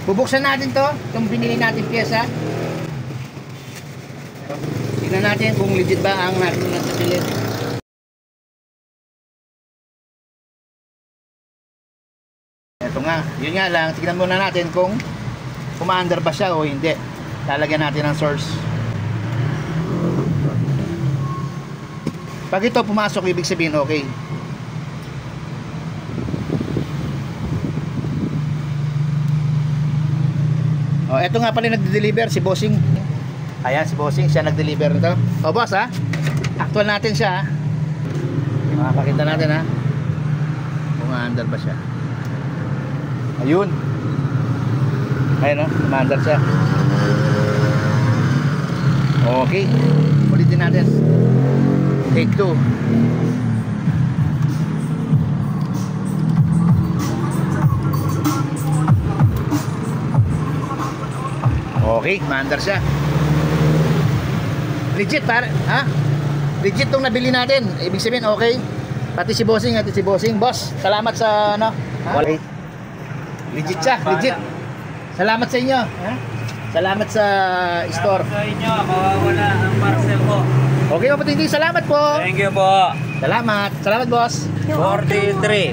Bubuksan natin to, itong binili natin pyesa. Tingnan natin kung legit ba ang natin nasa silid. Ito nga, yun nga lang, tignan muna natin kung umaandar ba siya o hindi. Lalagyan natin ng source. Pag ito pumasok, ibig sabihin okay. Oh, eto nga pala nagde-deliver si Bossing. Ayan si Bossing, siya nag-deliver nito. Oh, boss ha. Actual natin siya ha. Makakakita natin ha. Kung under ba siya. Ayun. Ayun oh, umandar siya. Okay. Ulitin natin. Take 2. Okay, maandar siya. Legit pare, ha? Legit tong nabili natin. Ibig sabihin okay. Pati si Bossing, boss. Salamat sa ano. Okay. Legit siya, legit. Salamat sa inyo, ha? Salamat sa store. Salamat sa inyo, mawawala ang parcel ko. Okay, mapatindi. Salamat po. Thank you po. Salamat. Salamat, boss. 43.